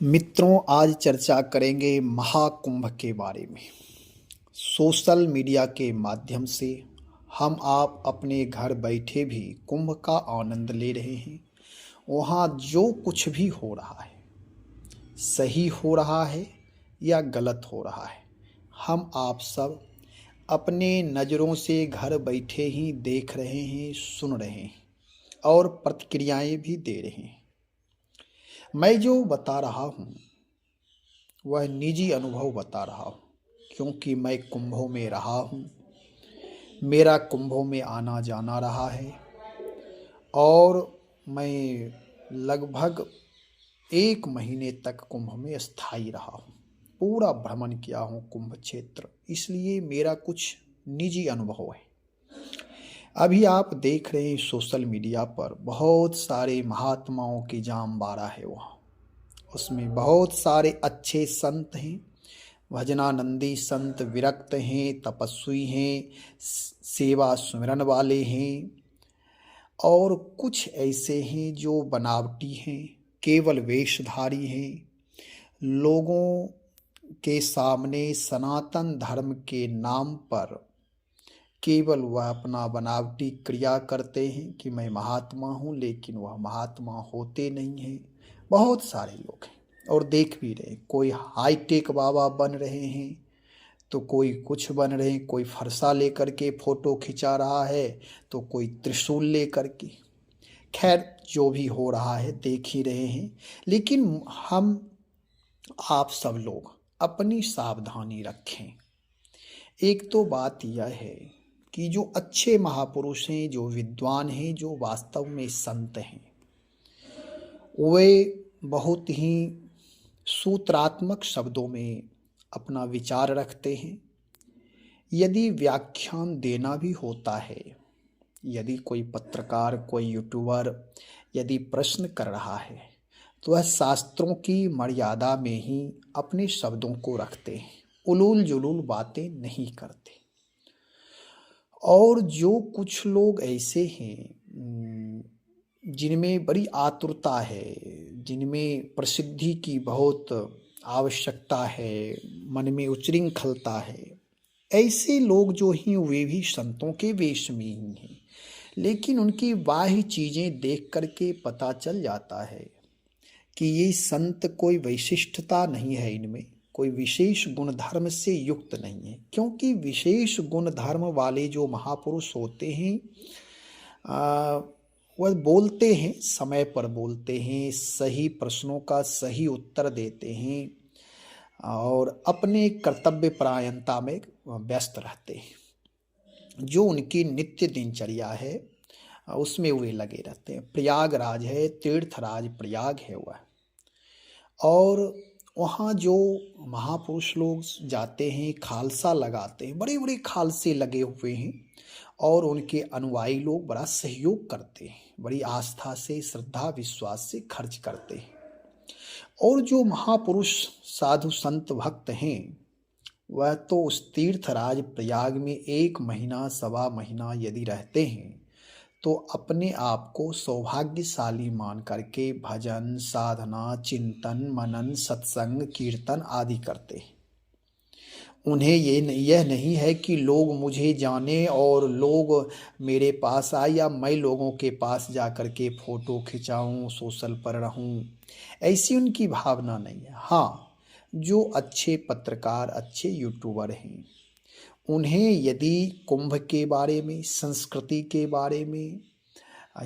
मित्रों, आज चर्चा करेंगे महाकुंभ के बारे में। सोशल मीडिया के माध्यम से हम आप अपने घर बैठे भी कुंभ का आनंद ले रहे हैं। वहाँ जो कुछ भी हो रहा है, सही हो रहा है या गलत हो रहा है, हम आप सब अपने नज़रों से घर बैठे ही देख रहे हैं, सुन रहे हैं और प्रतिक्रियाएं भी दे रहे हैं। मैं जो बता रहा हूँ वह निजी अनुभव बता रहा हूँ, क्योंकि मैं कुंभों में रहा हूँ। मेरा कुंभों में आना जाना रहा है और मैं लगभग 1 महीने तक कुंभ में स्थायी रहा हूँ। पूरा भ्रमण किया हूँ कुंभ क्षेत्र, इसलिए मेरा कुछ निजी अनुभव है। अभी आप देख रहे हैं सोशल मीडिया पर बहुत सारे महात्माओं की जामबारा है वहाँ। उसमें बहुत सारे अच्छे संत हैं, भजनानंदी संत, विरक्त हैं, तपस्वी हैं, सेवा सुमिरन वाले हैं, और कुछ ऐसे हैं जो बनावटी हैं, केवल वेशधारी हैं। लोगों के सामने सनातन धर्म के नाम पर केवल वह अपना बनावटी क्रिया करते हैं कि मैं महात्मा हूँ, लेकिन वह महात्मा होते नहीं हैं। बहुत सारे लोग हैं और देख भी रहे, कोई हाईटेक बाबा बन रहे हैं तो कोई कुछ बन रहे हैं, कोई फरसा लेकर के फोटो खिंचा रहा है तो कोई त्रिशूल लेकर के। खैर, जो भी हो रहा है देख ही रहे हैं, लेकिन हम आप सब लोग अपनी सावधानी रखें। एक तो बात यह है कि जो अच्छे महापुरुष हैं, जो विद्वान हैं, जो वास्तव में संत हैं, वे बहुत ही सूत्रात्मक शब्दों में अपना विचार रखते हैं। यदि व्याख्यान देना भी होता है, यदि कोई पत्रकार, कोई यूट्यूबर यदि प्रश्न कर रहा है, तो वह शास्त्रों की मर्यादा में ही अपने शब्दों को रखते हैं, उलूल जुलूल बातें नहीं करते। और जो कुछ लोग ऐसे हैं जिनमें बड़ी आतुरता है, जिनमें प्रसिद्धि की बहुत आवश्यकता है, मन में उच्चृंखलता है, ऐसे लोग जो हैं वे भी संतों के वेश में ही हैं। लेकिन उनकी बाह्य चीज़ें देख करके पता चल जाता है कि ये संत कोई वैशिष्टता नहीं है, इनमें कोई विशेष गुण धर्म से युक्त नहीं है। क्योंकि विशेष गुण धर्म वाले जो महापुरुष होते हैं, वह बोलते हैं, समय पर बोलते हैं, सही प्रश्नों का सही उत्तर देते हैं और अपने कर्तव्य परायणता में व्यस्त रहते हैं। जो उनकी नित्य दिनचर्या है उसमें वे लगे रहते हैं। प्रयागराज है, तीर्थराज प्रयाग है वह, और वहाँ जो महापुरुष लोग जाते हैं, खालसा लगाते हैं, बड़े बड़े खालसे लगे हुए हैं और उनके अनुयायी लोग बड़ा सहयोग करते हैं, बड़ी आस्था से, श्रद्धा विश्वास से खर्च करते हैं। और जो महापुरुष साधु संत भक्त हैं, वह तो उस तीर्थराज प्रयाग में 1 महीना, 1.25 महीना यदि रहते हैं तो अपने आप को सौभाग्यशाली मान करके भजन, साधना, चिंतन, मनन, सत्संग, कीर्तन आदि करते हैं। उन्हें यह नहीं है कि लोग मुझे जाने और लोग मेरे पास आए या मैं लोगों के पास जा कर के फ़ोटो खिंचाऊँ, सोशल पर रहूँ, ऐसी उनकी भावना नहीं है। हाँ, जो अच्छे पत्रकार, अच्छे यूट्यूबर हैं, उन्हें यदि कुंभ के बारे में, संस्कृति के बारे में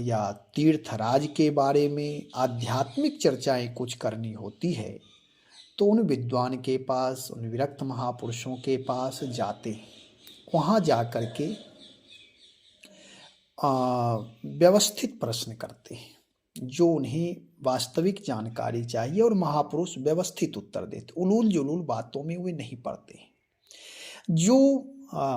या तीर्थराज के बारे में आध्यात्मिक चर्चाएं कुछ करनी होती है, तो उन विद्वान के पास, उन विरक्त महापुरुषों के पास जाते हैं। वहाँ जा कर के व्यवस्थित प्रश्न करते हैं, जो उन्हें वास्तविक जानकारी चाहिए, और महापुरुष व्यवस्थित उत्तर देते, उलूल जुलूल बातों में वे नहीं पड़ते हैं। जो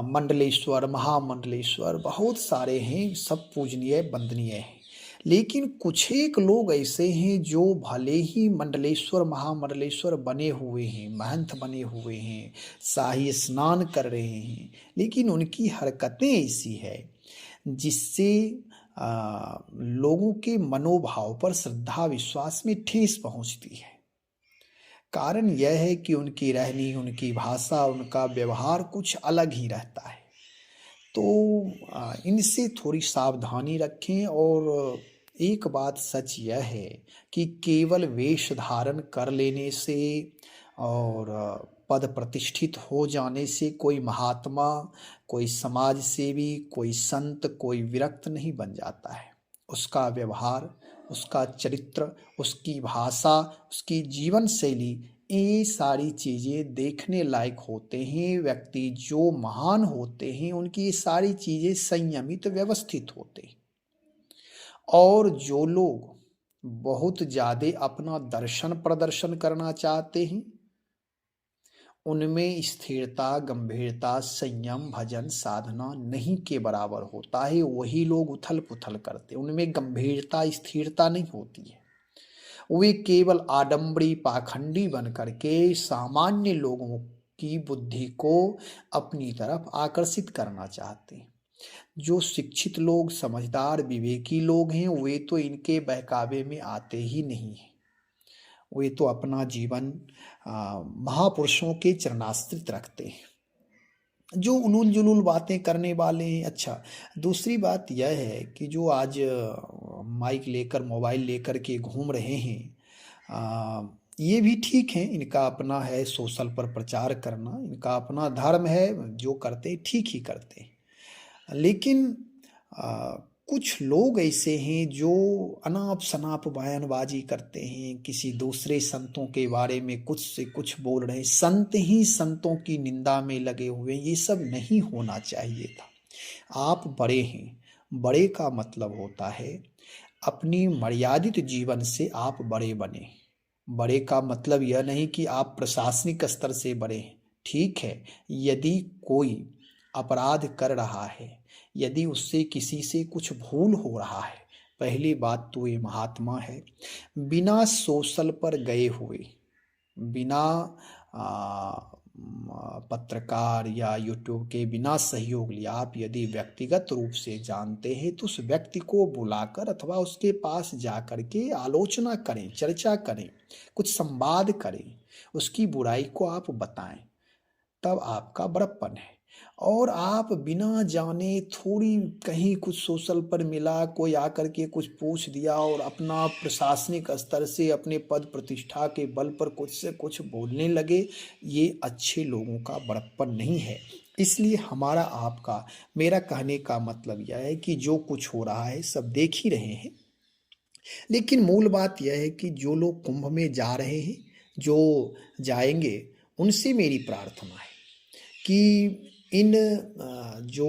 मंडलेश्वर, महामंडलेश्वर बहुत सारे हैं, सब पूजनीय वंदनीय हैं, लेकिन कुछ एक लोग ऐसे हैं जो भले ही मंडलेश्वर, महामंडलेश्वर बने हुए हैं, महंत बने हुए हैं, शाही स्नान कर रहे हैं, लेकिन उनकी हरकतें ऐसी है जिससे लोगों के मनोभाव पर, श्रद्धा विश्वास में ठेस पहुंचती है। कारण यह है कि उनकी रहनी, उनकी भाषा, उनका व्यवहार कुछ अलग ही रहता है। तो इनसे थोड़ी सावधानी रखें। और एक बात सच यह है कि केवल वेश धारण कर लेने से और पद प्रतिष्ठित हो जाने से कोई महात्मा, कोई समाज सेवी, कोई संत, कोई विरक्त नहीं बन जाता है। उसका व्यवहार, उसका चरित्र, उसकी भाषा, उसकी जीवन शैली, ये सारी चीज़ें देखने लायक होते हैं। व्यक्ति जो महान होते हैं उनकी ये सारी चीज़ें संयमित व्यवस्थित होते हैं। और जो लोग बहुत ज़्यादा अपना दर्शन प्रदर्शन करना चाहते हैं उनमें स्थिरता, गंभीरता, संयम, भजन, साधना नहीं के बराबर होता है। वही लोग उथल पुथल करते, उनमें गंभीरता, स्थिरता नहीं होती है। वे केवल आडंबरी, पाखंडी बन करके सामान्य लोगों की बुद्धि को अपनी तरफ आकर्षित करना चाहते हैं। जो शिक्षित लोग, समझदार, विवेकी लोग हैं वे तो इनके बहकावे में आते ही नहीं हैं। वे तो अपना जीवन महापुरुषों के चरणाश्रित रखते हैं। जो उलूल जुलूल बातें करने वाले हैं, अच्छा, दूसरी बात यह है कि जो आज माइक लेकर, मोबाइल लेकर के घूम रहे हैं, ये भी ठीक है, इनका अपना है सोशल पर प्रचार करना, इनका अपना धर्म है, जो करते ठीक ही करते हैं। लेकिन कुछ लोग ऐसे हैं जो अनाप शनाप बयानबाजी करते हैं, किसी दूसरे संतों के बारे में कुछ से कुछ बोल रहे हैं, संत ही संतों की निंदा में लगे हुए। ये सब नहीं होना चाहिए था। आप बड़े हैं, बड़े का मतलब होता है अपनी मर्यादित जीवन से आप बड़े बने। बड़े का मतलब यह नहीं कि आप प्रशासनिक स्तर से बड़े हैं। ठीक है, यदि कोई अपराध कर रहा है, यदि उससे किसी से कुछ भूल हो रहा है, पहली बात तो ये महात्मा है। बिना सोशल पर गए हुए, बिना पत्रकार या यूट्यूब के बिना सहयोग लिया आप यदि व्यक्तिगत रूप से जानते हैं तो उस व्यक्ति को बुलाकर अथवा उसके पास जाकर के आलोचना करें, चर्चा करें, कुछ संवाद करें, उसकी बुराई को आप बताएं, तब आपका बड़प्पन है। और आप बिना जाने थोड़ी, कहीं कुछ सोशल पर मिला, कोई आकर के कुछ पूछ दिया और अपना प्रशासनिक स्तर से अपने पद प्रतिष्ठा के बल पर कुछ से कुछ बोलने लगे, ये अच्छे लोगों का बड़प्पन नहीं है। इसलिए हमारा, आपका, मेरा कहने का मतलब यह है कि जो कुछ हो रहा है सब देख ही रहे हैं। लेकिन मूल बात यह है कि जो लोग कुंभ में जा रहे हैं, जो जाएंगे, उनसे मेरी प्रार्थना है कि इन जो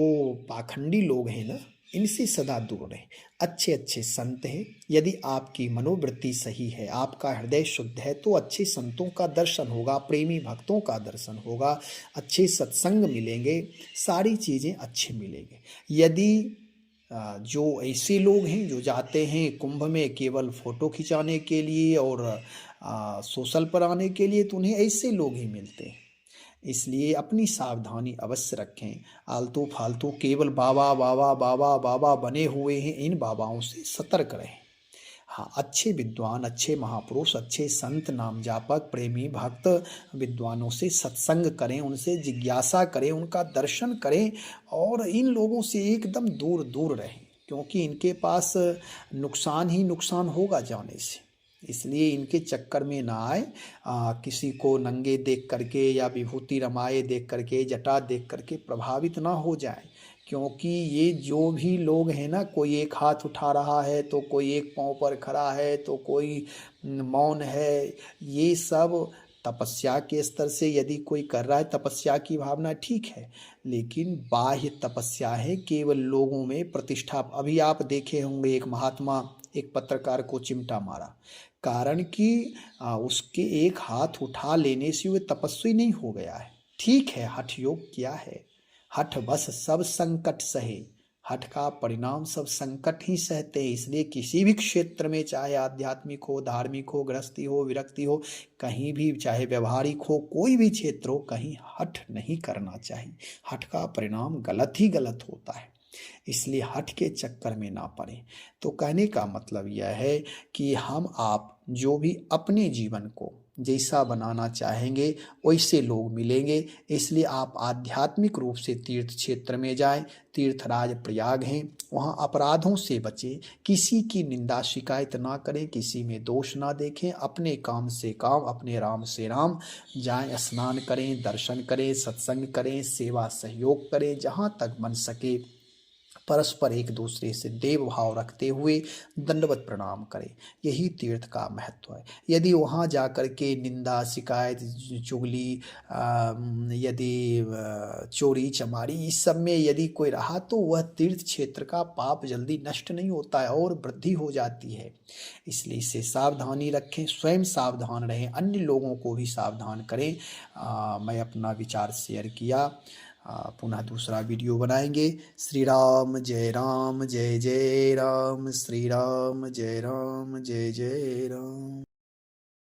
पाखंडी लोग हैं ना, इनसे सदा दूर रहें। अच्छे अच्छे संत हैं, यदि आपकी मनोवृत्ति सही है, आपका हृदय शुद्ध है, तो अच्छे संतों का दर्शन होगा, प्रेमी भक्तों का दर्शन होगा, अच्छे सत्संग मिलेंगे, सारी चीज़ें अच्छी मिलेंगी। यदि जो ऐसे लोग हैं जो जाते हैं कुंभ में केवल फोटो खिंचाने के लिए और सोशल पर आने के लिए, तो उन्हें ऐसे लोग ही मिलते हैं। इसलिए अपनी सावधानी अवश्य रखें। आलतू फालतू केवल बाबा बाबा बाबा बाबा बने हुए हैं, इन बाबाओं से सतर्क रहें। हाँ, अच्छे विद्वान, अच्छे महापुरुष, अच्छे संत, नाम जापक, प्रेमी भक्त विद्वानों से सत्संग करें, उनसे जिज्ञासा करें, उनका दर्शन करें और इन लोगों से एकदम दूर दूर रहें, क्योंकि इनके पास नुकसान ही नुकसान होगा जाने से। इसलिए इनके चक्कर में ना आए। किसी को नंगे देख करके या विभूति रमाए देख करके, जटा देख करके प्रभावित ना हो जाए, क्योंकि ये जो भी लोग हैं ना, कोई एक हाथ उठा रहा है तो कोई एक पांव पर खड़ा है तो कोई मौन है, ये सब तपस्या के स्तर से यदि कोई कर रहा है, तपस्या की भावना ठीक है, लेकिन बाह्य तपस्या है केवल लोगों में प्रतिष्ठा। अभी आप देखे होंगे एक महात्मा एक पत्रकार को चिमटा मारा, कारण कि उसके एक हाथ उठा लेने से वह तपस्वी नहीं हो गया है। ठीक है, हठ योग किया है, हठ बस सब संकट सहे, हठ का परिणाम सब संकट ही सहते हैं। इसलिए किसी भी क्षेत्र में, चाहे आध्यात्मिक हो, धार्मिक हो, गृहस्थी हो, विरक्ति हो, कहीं भी, चाहे व्यवहारिक हो, कोई भी क्षेत्र हो, कहीं हठ नहीं करना चाहिए। हठ का परिणाम गलत ही गलत होता है, इसलिए हठ के चक्कर में ना पड़े। तो कहने का मतलब यह है कि हम आप जो भी अपने जीवन को जैसा बनाना चाहेंगे वैसे लोग मिलेंगे। इसलिए आप आध्यात्मिक रूप से तीर्थ क्षेत्र में जाएं। तीर्थराज प्रयाग हैं, वहाँ अपराधों से बचें, किसी की निंदा शिकायत ना करें, किसी में दोष ना देखें, अपने काम से काम, अपने राम से राम। जाएं, स्नान करें, दर्शन करें, सत्संग करें, सेवा सहयोग करें, जहाँ तक बन सके परस्पर एक दूसरे से देव भाव रखते हुए दंडवत प्रणाम करें। यही तीर्थ का महत्व है। यदि वहाँ जाकर के निंदा शिकायत चुगली यदि चोरी चमारी इस सब में यदि कोई रहा तो वह तीर्थ क्षेत्र का पाप जल्दी नष्ट नहीं होता है और वृद्धि हो जाती है। इसलिए इससे सावधानी रखें, स्वयं सावधान रहें, अन्य लोगों को भी सावधान करें। मैं अपना विचार शेयर किया। पुनः दूसरा वीडियो बनाएंगे। श्री राम जय राम, जय जय राम, श्री राम जय राम, जय जय राम।